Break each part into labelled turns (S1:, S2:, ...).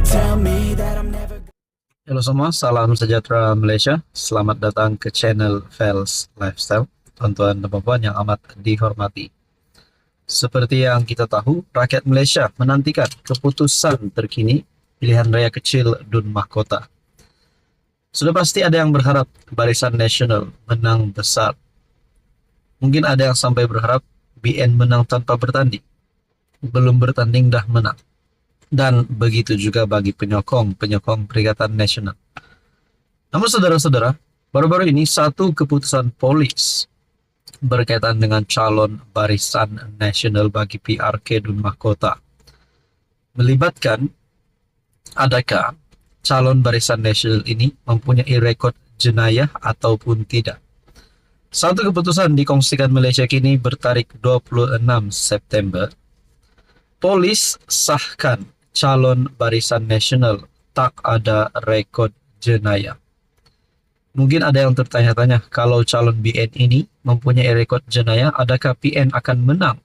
S1: tell me that I'm never.
S2: Halo semua, salam sejahtera Malaysia. Selamat datang ke channel Fels Lifestyle, tuan-tuan dan puan yang amat dihormati. Seperti yang kita tahu, rakyat Malaysia menantikan keputusan terkini pilihan raya kecil Dun Mahkota. Sudah pasti ada yang berharap Barisan Nasional menang besar. Mungkin ada yang sampai berharap BN menang tanpa bertanding. Belum bertanding dah menang. Dan begitu juga bagi penyokong Perikatan Nasional. Namun saudara-saudara, baru-baru ini satu keputusan polis berkaitan dengan calon Barisan Nasional bagi PRK Dun Mahkota melibatkan adakah calon Barisan Nasional ini mempunyai rekod jenayah ataupun tidak. Satu keputusan dikongsikan Malaysia kini bertarik 26 September. Polis sahkan calon Barisan Nasional tak ada rekod jenayah. Mungkin ada yang tertanya-tanya, kalau calon BN ini mempunyai rekod jenayah, adakah PN akan menang?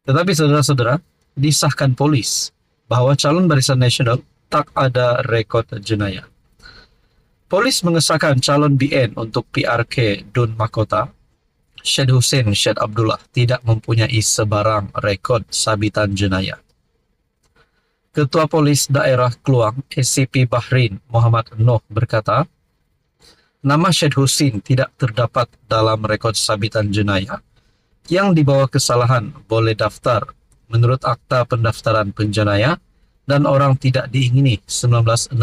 S2: Tetapi saudara-saudara, disahkan polis bahwa calon Barisan Nasional tak ada rekod jenayah. Polis mengesahkan calon BN untuk PRK Dun Mahkota, Syed Hussein Syed Abdullah, tidak mempunyai sebarang rekod sabitan jenayah. Ketua Polis Daerah Kluang, ACP Bahrin Muhammad Noh berkata, nama Syed Hussein tidak terdapat dalam rekod sabitan jenayah. Yang dibawa kesalahan boleh daftar menurut Akta Pendaftaran Penjenayah dan orang tidak diingini 1969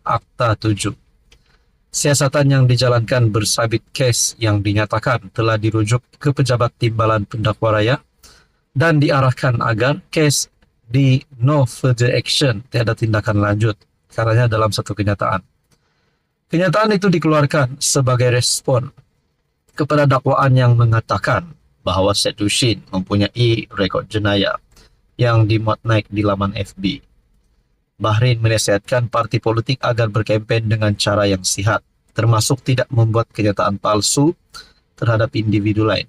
S2: Akta 7. Siasatan yang dijalankan bersabit kes yang dinyatakan telah dirujuk ke Pejabat Timbalan Pendakwa Raya dan diarahkan agar kes di no further action, tiada tindakan lanjut, karena dalam satu kenyataan. Kenyataan itu dikeluarkan sebagai respon kepada dakwaan yang mengatakan bahwa Syed Hussein mempunyai rekod jenayah yang dimuat naik di laman FB. Bahrin menasihatkan parti politik agar berkempen dengan cara yang sihat, termasuk tidak membuat kenyataan palsu terhadap individu lain.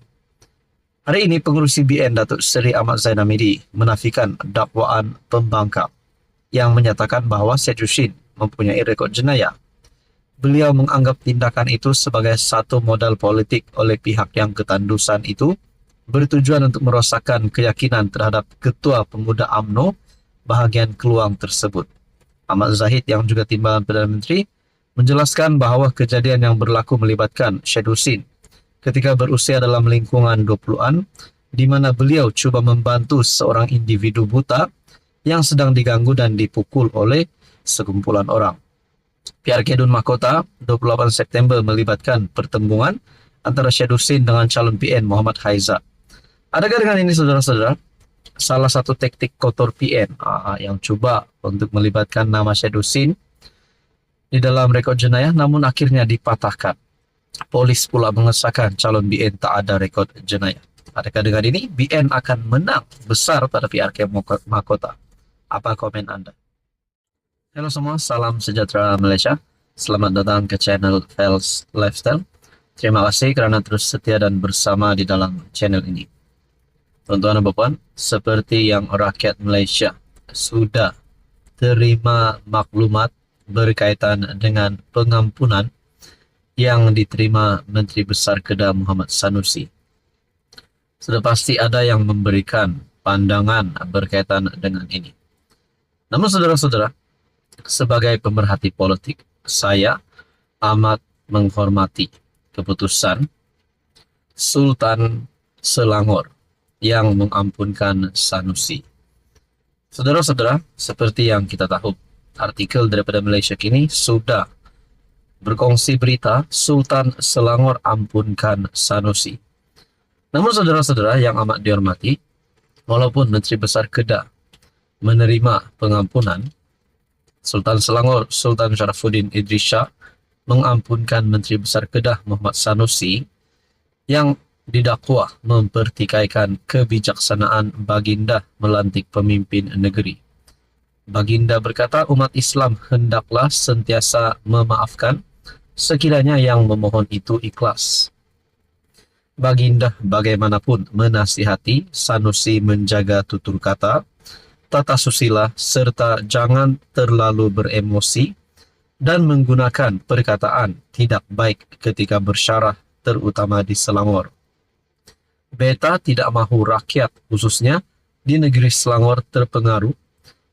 S2: Hari ini pengerusi BN Datuk Seri Ahmad Zain Hamidi menafikan dakwaan pembangkang yang menyatakan bahawa Syed Hussein mempunyai rekod jenayah. Beliau menganggap tindakan itu sebagai satu modal politik oleh pihak yang ketandusan itu bertujuan untuk merosakkan keyakinan terhadap Ketua Pemuda UMNO bahagian Kluang tersebut. Ahmad Zahid yang juga Timbalan Perdana Menteri menjelaskan bahawa kejadian yang berlaku melibatkan Syed Hussein ketika berusia dalam lingkungan 20-an, di mana beliau cuba membantu seorang individu buta yang sedang diganggu dan dipukul oleh sekumpulan orang. PRK Dun Mahkota 28 September melibatkan pertembungan antara Syed Hussein dengan calon PN Muhammad Haiza. Adakah dengan ini saudara-saudara, salah satu taktik kotor PN yang cuba untuk melibatkan nama Syed Hussein di dalam rekod jenayah, namun akhirnya dipatahkan. Polis pula mengesahkan calon BN tak ada rekod jenayah. Adakah dengan ini BN akan menang besar pada PRK Mahkota? Apa komen Anda? Halo semua, salam sejahtera Malaysia. Selamat datang ke channel Fels Lifestyle. Terima kasih kerana terus setia dan bersama di dalam channel ini. Tuan-tuan dan puan, seperti yang rakyat Malaysia sudah terima maklumat berkaitan dengan pengampunan yang diterima Menteri Besar Kedah Muhammad Sanusi. Sudah pasti ada yang memberikan pandangan berkaitan dengan ini. Namun saudara-saudara, sebagai pemerhati politik, saya amat menghormati keputusan Sultan Selangor yang mengampunkan Sanusi. Saudara-saudara, seperti yang kita tahu, artikel daripada Malaysia kini sudah berkongsi berita Sultan Selangor ampunkan Sanusi. Namun saudara-saudara yang amat dihormati, walaupun Menteri Besar Kedah menerima pengampunan, Sultan Selangor Sultan Sharafuddin Idris Shah mengampunkan Menteri Besar Kedah Muhammad Sanusi yang didakwa mempertikaikan kebijaksanaan Baginda melantik pemimpin negeri. Baginda berkata umat Islam hendaklah sentiasa memaafkan sekiranya yang memohon itu ikhlas. Baginda bagaimanapun menasihati Sanusi menjaga tutur kata tata susila, serta jangan terlalu beremosi dan menggunakan perkataan tidak baik ketika bersyarah, terutama di Selangor. Beta tidak mahu rakyat, khususnya di negeri Selangor, terpengaruh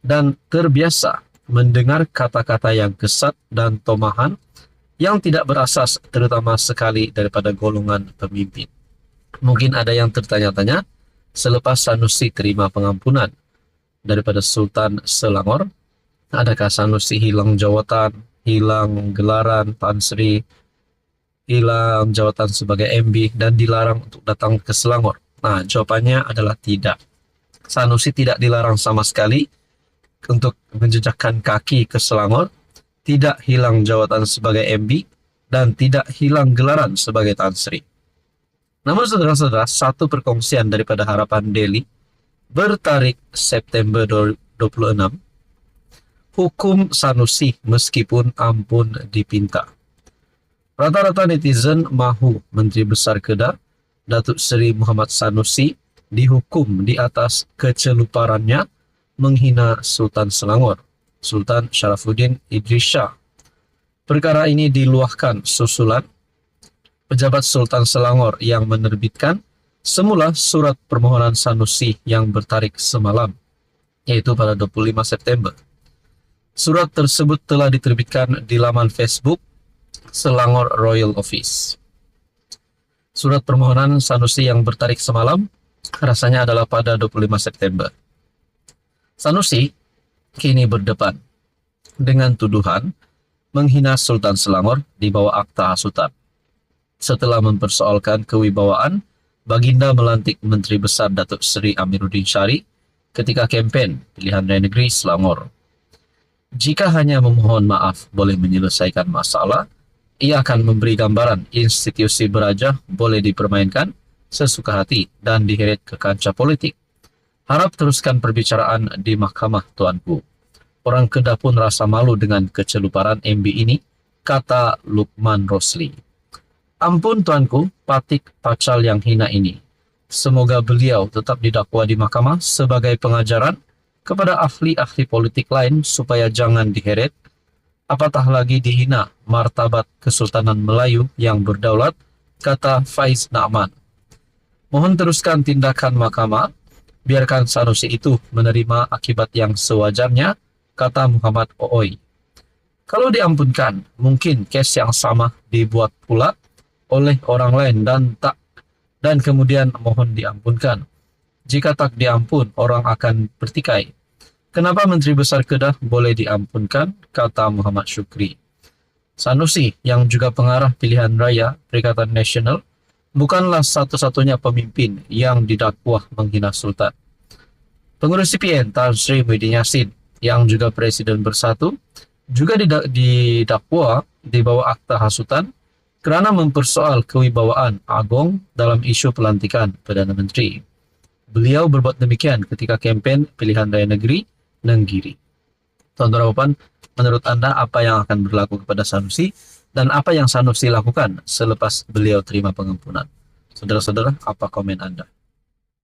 S2: dan terbiasa mendengar kata-kata yang kesat dan tomahan yang tidak berasas, terutama sekali daripada golongan pemimpin. Mungkin ada yang tertanya-tanya, selepas Sanusi terima pengampunan daripada Sultan Selangor, adakah Sanusi hilang jawatan, hilang gelaran Tan Sri, hilang jawatan sebagai MB, dan dilarang untuk datang ke Selangor? Nah, jawabannya adalah tidak. Sanusi tidak dilarang sama sekali untuk menjejakkan kaki ke Selangor, tidak hilang jawatan sebagai MB, dan tidak hilang gelaran sebagai Tan Sri. Namun saudara-saudara, satu perkongsian daripada Harapan Daily bertarik September 26, hukum Sanusi meskipun ampun dipinta. Rata-rata netizen mahu Menteri Besar Kedah, Datuk Seri Muhammad Sanusi, dihukum di atas keceluparannya menghina Sultan Selangor, Sultan Sharafuddin Idris Shah. Perkara ini diluahkan susulan pejabat Sultan Selangor yang menerbitkan semula surat permohonan Sanusi yang bertarik semalam, yaitu pada 25 September. Surat tersebut telah diterbitkan di laman Facebook Selangor Royal Office. Surat permohonan Sanusi yang bertarik semalam rasanya adalah pada 25 September. Sanusi kini berdepan dengan tuduhan menghina Sultan Selangor di bawah akta hasutan. Setelah mempersoalkan kewibawaan Baginda melantik Menteri Besar Datuk Seri Amiruddin Syari ketika kempen pilihan raya negeri Selangor. Jika hanya memohon maaf boleh menyelesaikan masalah, ia akan memberi gambaran institusi beraja boleh dipermainkan sesuka hati dan diheret ke kancah politik. Harap teruskan perbicaraan di mahkamah, tuanku. Orang Kedah pun rasa malu dengan keceluparan MB ini, kata Lukman Rosli. Ampun tuanku, patik pacal yang hina ini. Semoga beliau tetap didakwa di mahkamah sebagai pengajaran kepada ahli-ahli politik lain supaya jangan diheret, apatah lagi dihina martabat Kesultanan Melayu yang berdaulat, kata Faiz Na'man. Mohon teruskan tindakan mahkamah, biarkan Sanusi itu menerima akibat yang sewajarnya, kata Muhammad Ooi. Kalau diampunkan, mungkin kes yang sama dibuat pula oleh orang lain dan kemudian mohon diampunkan. Jika tak diampun, orang akan bertikai. Kenapa Menteri Besar Kedah boleh diampunkan, kata Muhammad Syukri. Sanusi yang juga pengarah pilihan raya Perikatan Nasional bukanlah satu-satunya pemimpin yang didakwa menghina Sultan. Pengurus CPN Tan Sri Muhyiddin Yassin yang juga Presiden Bersatu juga didakwa di bawah akta hasutan kerana mempersoal kewibawaan Agong dalam isu pelantikan Perdana Menteri. Beliau berbuat demikian ketika kempen pilihan raya negeri Nenggiri. Tuan-tuan dan puan, menurut anda apa yang akan berlaku kepada Sanusi dan apa yang Sanusi lakukan selepas beliau terima pengampunan? Saudara-saudara, apa komen anda?